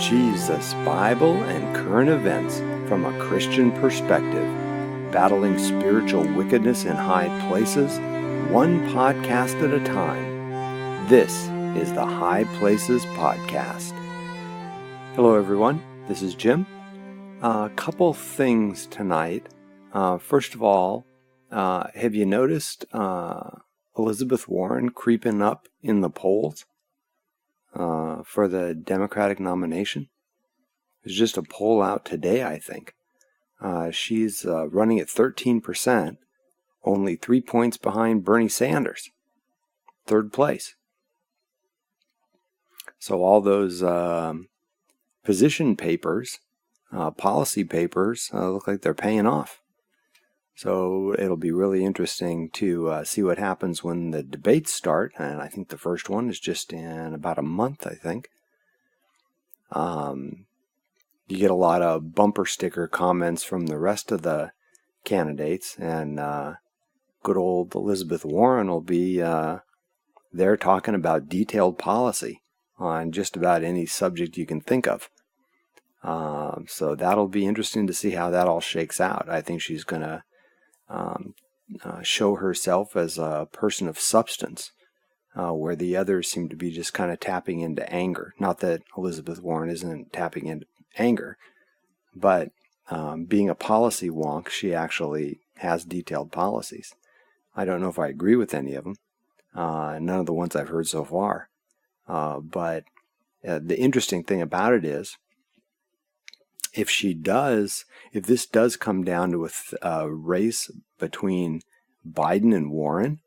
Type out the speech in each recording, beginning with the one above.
Jesus, Bible, and current events from a Christian perspective, battling spiritual wickedness in high places, one podcast at a time. This is the High Places Podcast. Hello everyone, this is Jim. A couple things tonight. First of all, have you noticed Elizabeth Warren creeping up in the polls for the Democratic nomination? There's just a poll out today, I think. She's running at 13%, only 3 points behind Bernie Sanders, third place. So all those position papers, policy papers, look like they're paying off. So it'll be really interesting to see what happens when the debates start. And I think the first one is just in about a month, I think. You get a lot of bumper sticker comments from the rest of the candidates. And good old Elizabeth Warren will be there talking about detailed policy on just about any subject you can think of. So that'll be interesting to see how that all shakes out. I think she's going to show herself as a person of substance, where the others seem to be just kind of tapping into anger. Not that Elizabeth Warren isn't tapping into anger, but being a policy wonk, she actually has detailed policies. I don't know if I agree with any of them, none of the ones I've heard so far. But the interesting thing about it is, if this does come down to a race between Biden and Warren,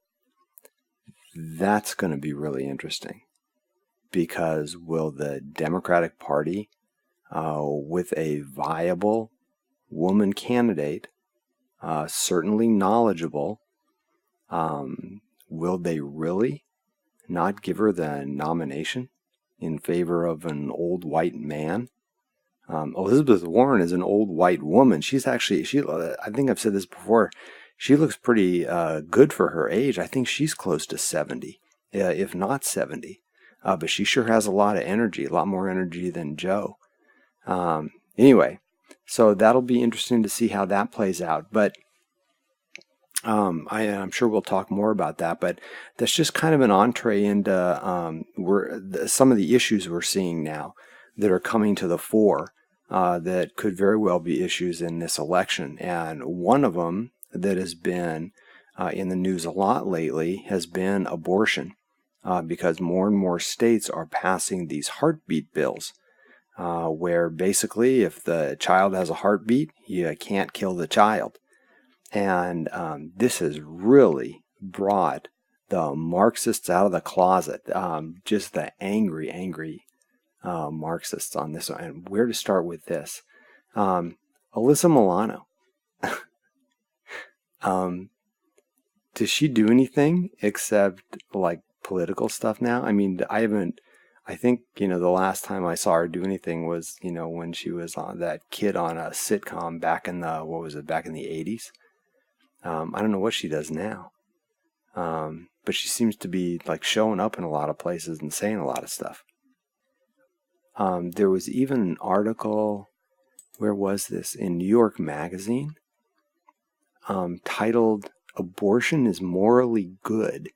that's going to be really interesting. Because will the Democratic Party, with a viable woman candidate, certainly knowledgeable, will they really not give her the nomination in favor of an old white man? Elizabeth Warren is an old white woman. She's actually, I think I've said this before, she looks pretty good for her age. I think she's close to 70, if not 70. But she sure has a lot of energy, a lot more energy than Joe. Anyway, so that'll be interesting to see how that plays out. But I'm sure we'll talk more about that. But that's just kind of an entree into some of the issues we're seeing now that are coming to the fore, that could very well be issues in this election. And one of them that has been in the news a lot lately has been abortion, because more and more states are passing these heartbeat bills, where basically if the child has a heartbeat, you can't kill the child. And this has really brought the Marxists out of the closet, just the angry Marxists on this one. And where to start with this? Alyssa Milano. Does she do anything except like political stuff now? I mean, I think, the last time I saw her do anything was, when she was on that kid on a sitcom back in back in the 80s. I don't know what she does now. But she seems to be like showing up in a lot of places and saying a lot of stuff. There was even an article, where was this? In New York Magazine, titled, "Abortion is Morally Good."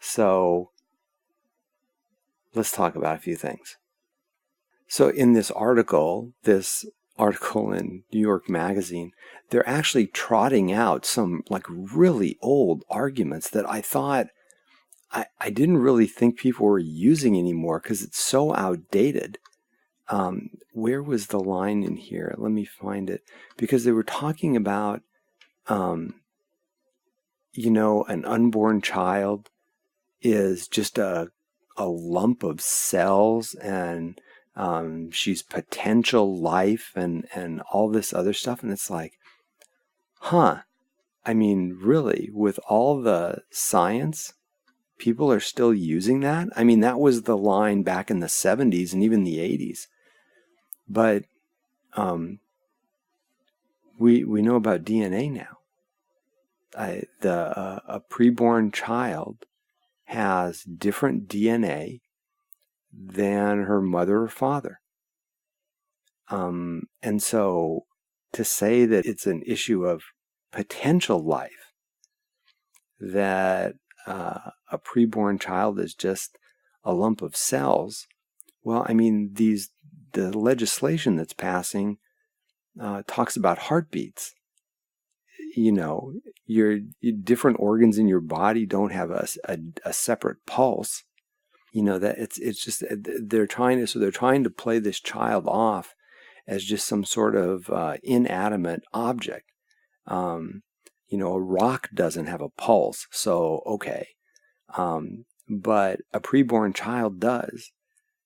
So let's talk about a few things. So in this article in New York Magazine, they're actually trotting out some like really old arguments that I thought I didn't really think people were using anymore because it's so outdated. Where was the line in here? Let me find it. Because they were talking about, an unborn child is just a lump of cells, and she's potential life and all this other stuff. And it's like, I mean, really, with all the science, people are still using that? I mean, that was the line back in the 70s and even the 80s. But we know about DNA now. A preborn child has different DNA than her mother or father. And so to say that it's an issue of potential life, that a preborn child is just a lump of cells, well, I mean, the legislation that's passing talks about heartbeats. Your different organs in your body don't have a separate pulse. That it's just they're trying to play this child off as just some sort of inanimate object. A rock doesn't have a pulse, so okay. But a preborn child does,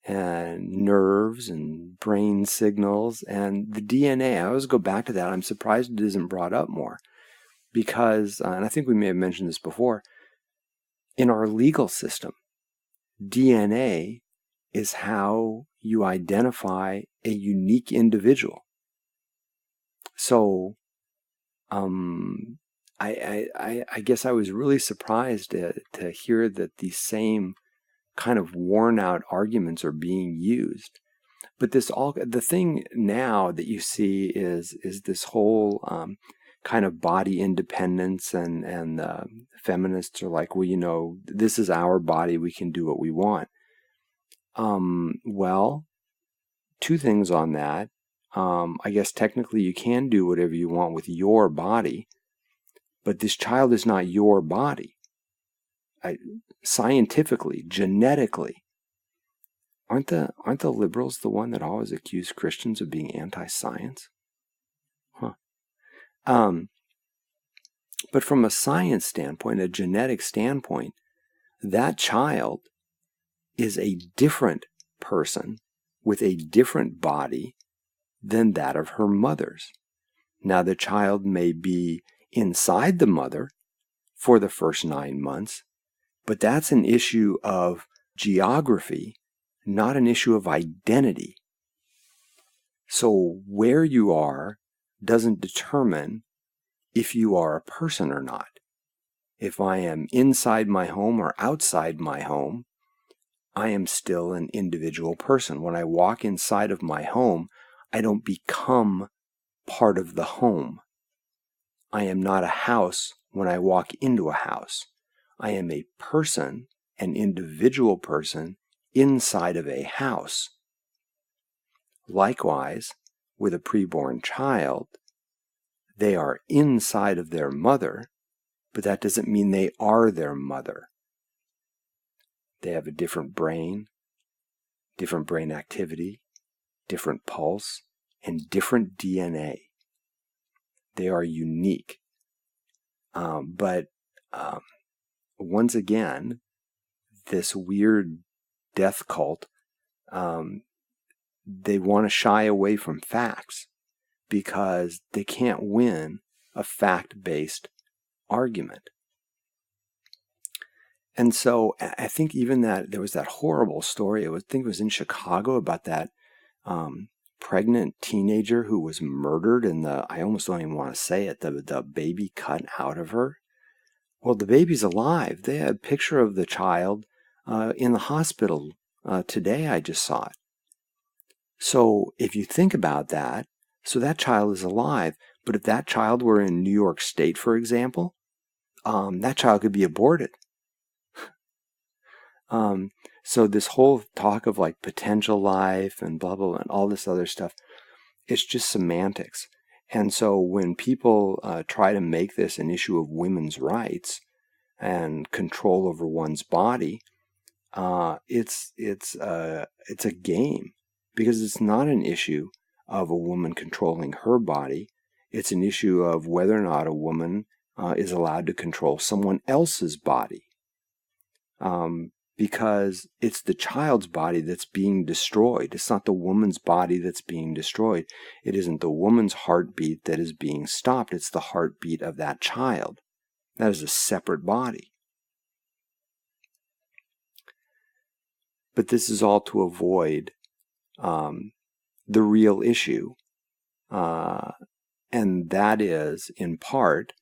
and nerves and brain signals and the DNA. I always go back to that. I'm surprised it isn't brought up more because, and I think we may have mentioned this before, in our legal system, DNA is how you identify a unique individual. So, I guess I was really surprised to hear that these same kind of worn out arguments are being used. But the thing now that you see is this whole kind of body independence, and feminists are like, well, this is our body, we can do what we want. Well, two things on that. I guess technically you can do whatever you want with your body, but this child is not your body. Scientifically, genetically, aren't the liberals the one that always accuse Christians of being anti-science? Huh. But from a science standpoint, a genetic standpoint, that child is a different person with a different body than that of her mother's. Now, the child may be inside the mother for the first 9 months, but that's an issue of geography, not an issue of identity. So where you are doesn't determine if you are a person or not. If I am inside my home or outside my home, I am still an individual person. When I walk inside of my home, I don't become part of the home. I am not a house when I walk into a house. I am a person, an individual person, inside of a house. Likewise, with a preborn child, they are inside of their mother, but that doesn't mean they are their mother. They have a different brain activity, different pulse, and different DNA. They are unique. But once again, this weird death cult, they want to shy away from facts because they can't win a fact-based argument. And so I think even that there was that horrible story, I think it was in Chicago, about that pregnant teenager who was murdered, and I almost don't even want to say it, the baby cut out of her. Well, the baby's alive. They had a picture of the child in the hospital today. I just saw it. So if you think about that, so that child is alive. But if that child were in New York State, for example, that child could be aborted. So this whole talk of like potential life and blah, blah, blah, and all this other stuff, it's just semantics. And so when people try to make this an issue of women's rights and control over one's body, it's a game, because it's not an issue of a woman controlling her body. It's an issue of whether or not a woman is allowed to control someone else's body. Because it's the child's body that's being destroyed. It's not the woman's body that's being destroyed. It isn't the woman's heartbeat that is being stopped. It's the heartbeat of that child. That is a separate body. But this is all to avoid the real issue. And that is, in part,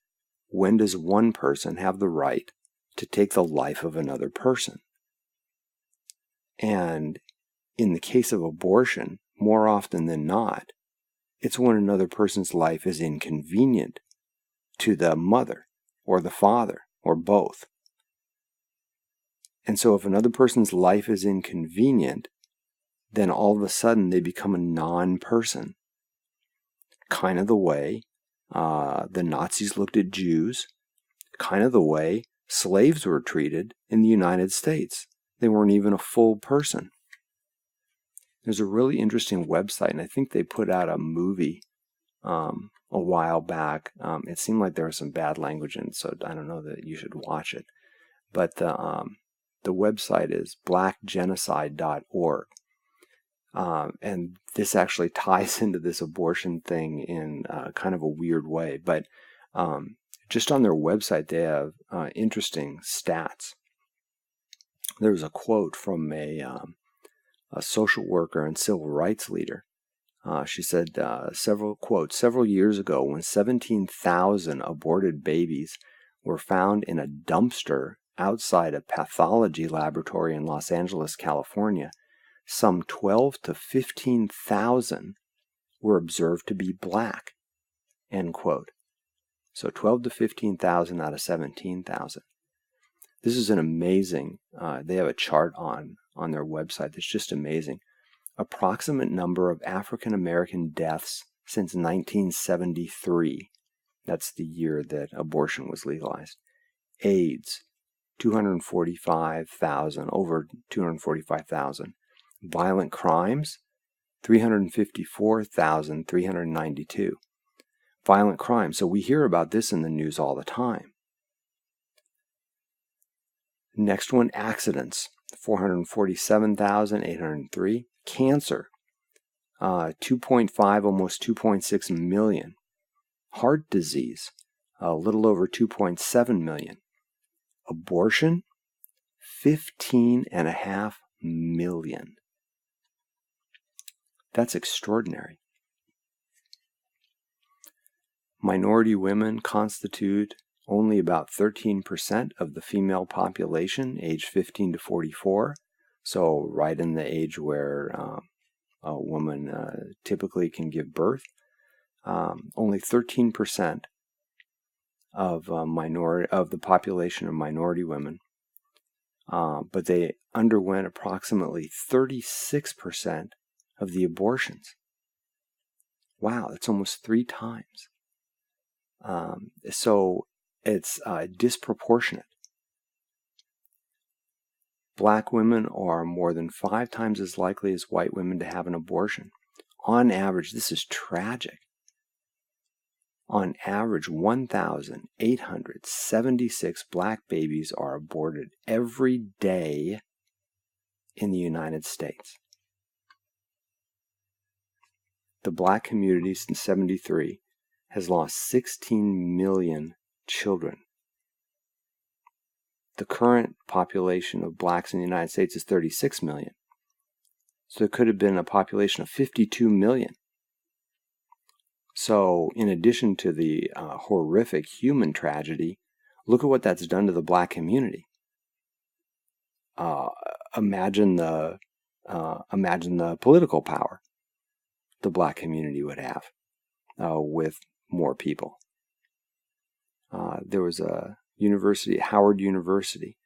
when does one person have the right to take the life of another person? And in the case of abortion, more often than not, it's when another person's life is inconvenient to the mother or the father or both. And so if another person's life is inconvenient, then all of a sudden they become a non-person. Kind of the way the Nazis looked at Jews, kind of the way slaves were treated in the United States. They weren't even a full person. There's a really interesting website, and I think they put out a movie a while back. It seemed like there was some bad language in it, so I don't know that you should watch it. But the website is blackgenocide.org. And this actually ties into this abortion thing in kind of a weird way. But just on their website, they have interesting stats. There's a quote from a social worker and civil rights leader. She said, several years ago, when 17,000 aborted babies were found in a dumpster outside a pathology laboratory in Los Angeles, California, some 12 to 15,000 were observed to be black, end quote. So 12 to 15,000 out of 17,000. This is an amazing, they have a chart on their website that's just amazing. Approximate number of African American deaths since 1973. That's the year that abortion was legalized. AIDS, 245,000, over 245,000. Violent crimes, 354,392. Violent crimes. So we hear about this in the news all the time. Next one, accidents, 447,803. Cancer, 2.5, almost 2.6 million. Heart disease, a little over 2.7 million. Abortion, 15.5 million. That's extraordinary. Minority women constitute only about 13% of the female population, aged 15 to 44. So right in the age where a woman typically can give birth. Only 13% of the population of minority women, but they underwent approximately 36% of the abortions. Wow, that's almost 3 times. So it's disproportionate. Black women are more than 5 times as likely as white women to have an abortion. On average, this is tragic. On average, 1,876 black babies are aborted every day in the United States. The black community since 1973 has lost 16 million children. The current population of blacks in the United States is 36 million. So there could have been a population of 52 million. So in addition to the horrific human tragedy, look at what that's done to the black community. Imagine the political power the black community would have with more people. There was a university, Howard University,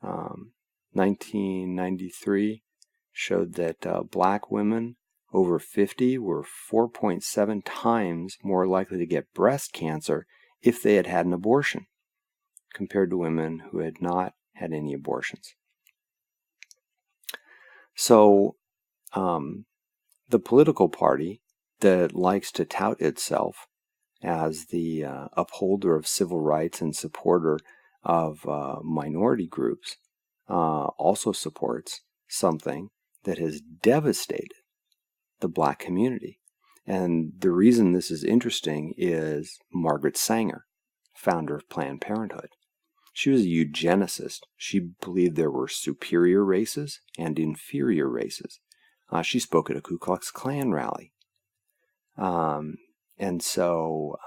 1993, showed that black women over 50 were 4.7 times more likely to get breast cancer if they had had an abortion compared to women who had not had any abortions. So the political party that likes to tout itself as the upholder of civil rights and supporter of minority groups also supports something that has devastated the black community. And the reason this is interesting is Margaret Sanger, founder of Planned Parenthood. She was a eugenicist. She believed there were superior races and inferior races. She spoke at a Ku Klux Klan rally. And so,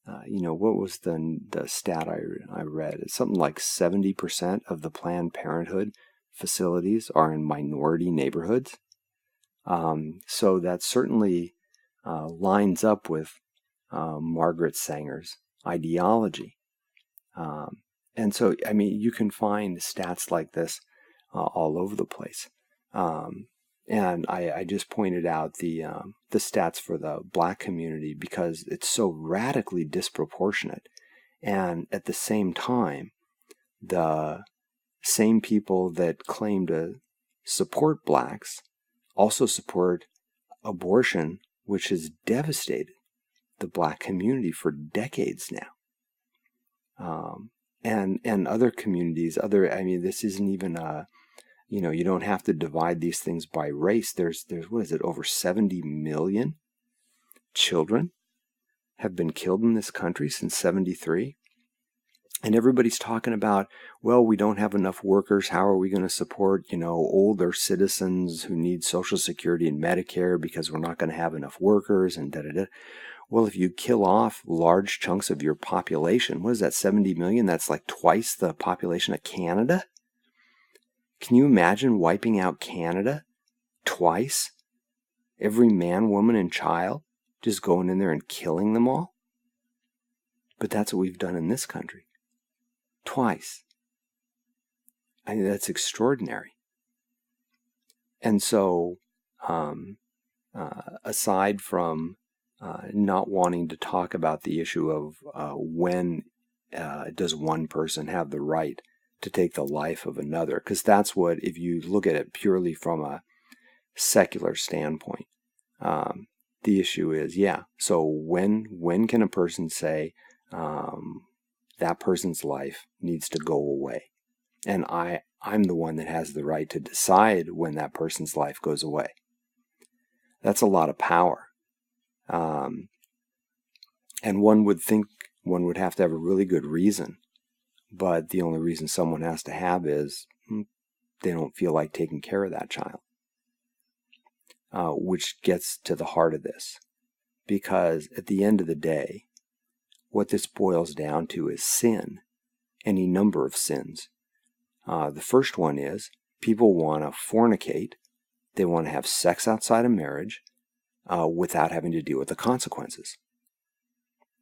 what was the stat I read? It's something like 70% of the Planned Parenthood facilities are in minority neighborhoods. So that certainly lines up with Margaret Sanger's ideology. And so, I mean, you can find stats like this all over the place. And I just pointed out the stats for the Black community because it's so radically disproportionate. And at the same time, the same people that claim to support Blacks also support abortion, which has devastated the Black community for decades now. And other communities, I mean, this isn't even you don't have to divide these things by race. There's what is it, over 70 million children have been killed in this country since 73. And everybody's talking about, well, we don't have enough workers. How are we going to support, older citizens who need Social Security and Medicare because we're not going to have enough workers and da-da-da. Well, if you kill off large chunks of your population, what is that, 70 million? That's like twice the population of Canada. Can you imagine wiping out Canada twice? Every man, woman, and child just going in there and killing them all? But that's what we've done in this country. Twice. I mean, that's extraordinary. And so, aside from not wanting to talk about the issue of when does one person have the right to take the life of another, because that's what, if you look at it purely from a secular standpoint, the issue is, so when can a person say that person's life needs to go away? And I'm the one that has the right to decide when that person's life goes away. That's a lot of power. And one would think one would have to have a really good reason, but the only reason someone has to have is they don't feel like taking care of that child. Which gets to the heart of this, because at the end of the day, what this boils down to is sin, any number of sins. The first one is people want to fornicate, they want to have sex outside of marriage without having to deal with the consequences.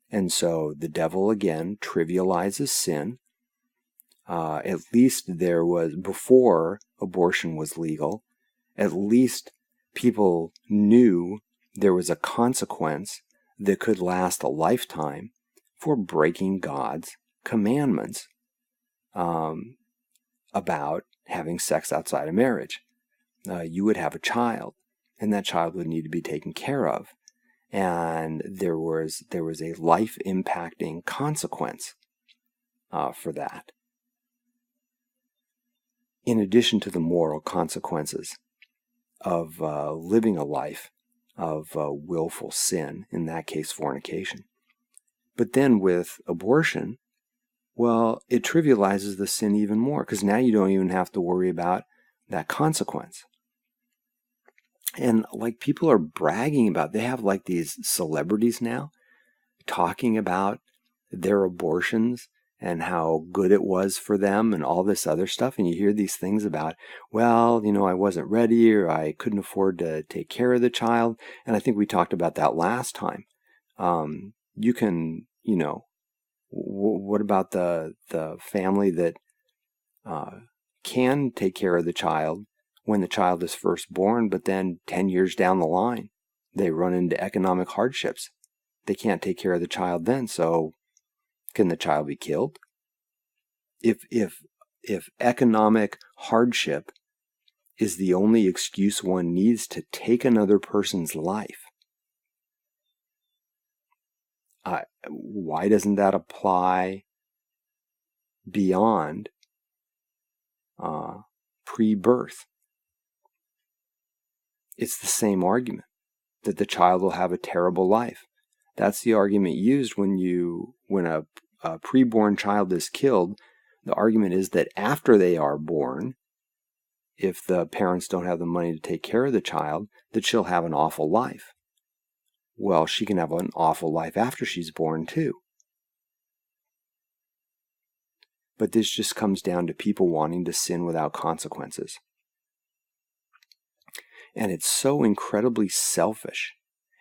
And so the devil again trivializes sin. At least there was, before abortion was legal, at least people knew there was a consequence that could last a lifetime for breaking God's commandments about having sex outside of marriage. You would have a child, and that child would need to be taken care of. And there was a life-impacting consequence for that. In addition to the moral consequences of living a life of willful sin, in that case fornication. But then with abortion, well, it trivializes the sin even more, because now you don't even have to worry about that consequence. And like people are bragging about, they have like these celebrities now talking about their abortions and how good it was for them and all this other stuff. And you hear these things about, well, I wasn't ready, or I couldn't afford to take care of the child. And I think we talked about that last time. You can, what about the family that can take care of the child when the child is first born, but then 10 years down the line, they run into economic hardships. They can't take care of the child then, so can the child be killed? If economic hardship is the only excuse one needs to take another person's life, why doesn't that apply beyond pre-birth? It's the same argument, that the child will have a terrible life. That's the argument used when a preborn child is killed. The argument is that after they are born, if the parents don't have the money to take care of the child, that she'll have an awful life. Well, she can have an awful life after she's born too. But this just comes down to people wanting to sin without consequences. And it's so incredibly selfish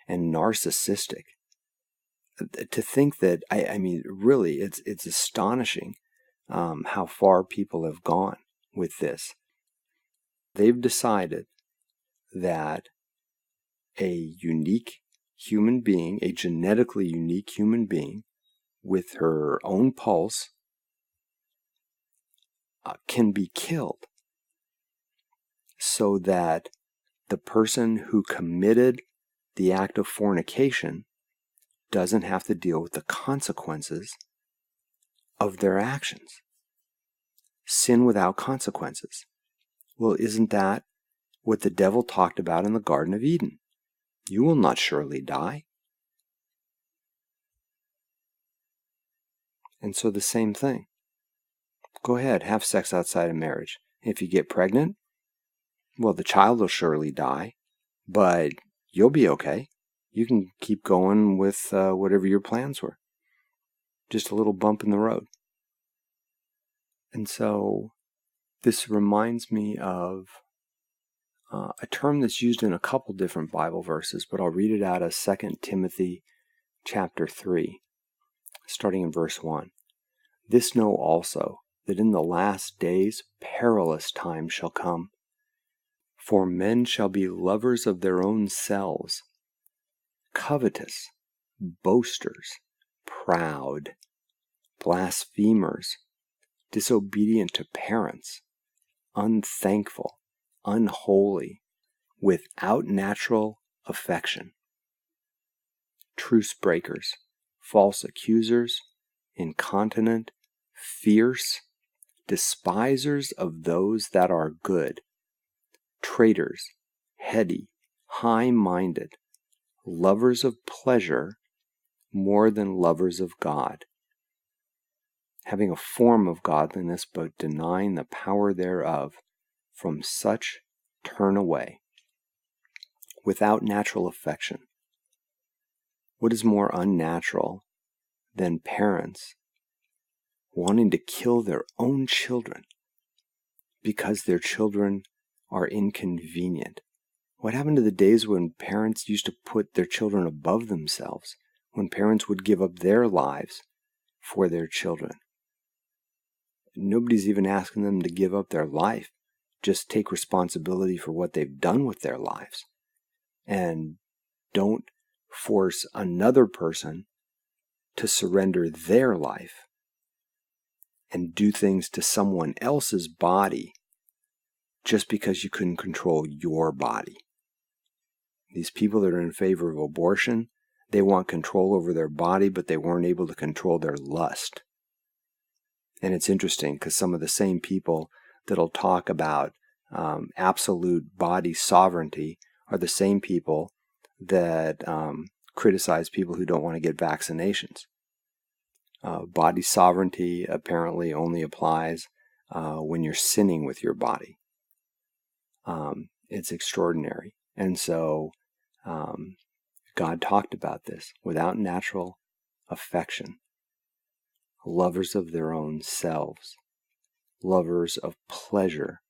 and narcissistic to think that, I mean, really, it's astonishing how far people have gone with this. They've decided that a unique human being, a genetically unique human being with her own pulse, can be killed so that the person who committed the act of fornication doesn't have to deal with the consequences of their actions. Sin without consequences. Well, isn't that what the devil talked about in the Garden of Eden? You will not surely die. And so the same thing. Go ahead, have sex outside of marriage. If you get pregnant, well, the child will surely die, but you'll be okay. You can keep going with whatever your plans were. Just a little bump in the road. And so this reminds me of a term that's used in a couple different Bible verses, but I'll read it out of 2 Timothy chapter 3, starting in verse 1. This know also, that in the last days perilous times shall come. For men shall be lovers of their own selves, covetous, boasters, proud, blasphemers, disobedient to parents, unthankful, unholy, without natural affection, truce breakers, false accusers, incontinent, fierce, despisers of those that are good, traitors, heady, high-minded, lovers of pleasure more than lovers of God, having a form of godliness but denying the power thereof. From such turn away. Without natural affection. What is more unnatural than parents wanting to kill their own children because their children are inconvenient? What happened to the days when parents used to put their children above themselves, when parents would give up their lives for their children? Nobody's even asking them to give up their life. Just take responsibility for what they've done with their lives. And don't force another person to surrender their life and do things to someone else's body just because you couldn't control your body. These people that are in favor of abortion, they want control over their body, but they weren't able to control their lust. And it's interesting because some of the same people that'll talk about absolute body sovereignty are the same people that criticize people who don't want to get vaccinations. Body sovereignty apparently only applies when you're sinning with your body. It's extraordinary. And so God talked about this. Without natural affection, lovers of their own selves, lovers of pleasure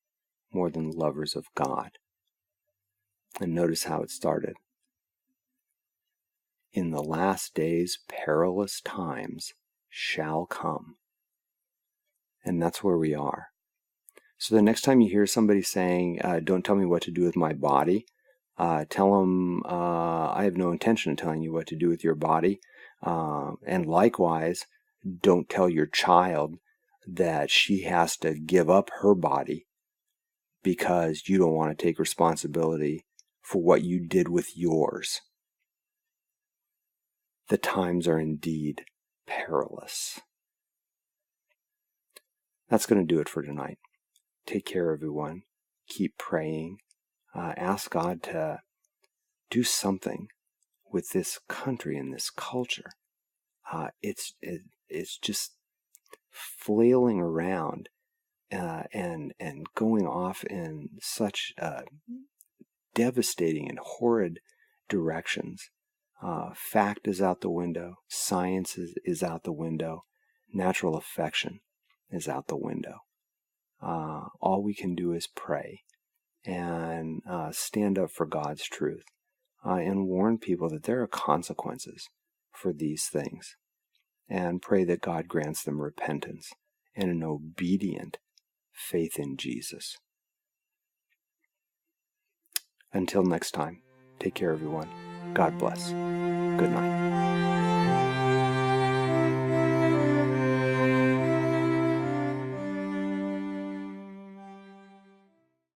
more than lovers of God. And notice how it started. In the last days, perilous times shall come. And that's where we are. So the next time you hear somebody saying, don't tell me what to do with my body, tell them, I have no intention of telling you what to do with your body. And likewise, don't tell your child that she has to give up her body because you don't want to take responsibility for what you did with yours. The times are indeed perilous. That's going to do it for tonight. Take care, everyone. Keep praying. Ask God to do something with this country and this culture. It's just flailing around and going off in such devastating and horrid directions. Fact is out the window. Science is out the window. Natural affection is out the window. All we can do is pray and stand up for God's truth and warn people that there are consequences for these things, and pray that God grants them repentance and an obedient faith in Jesus. Until next time, take care, everyone. God bless. Good night.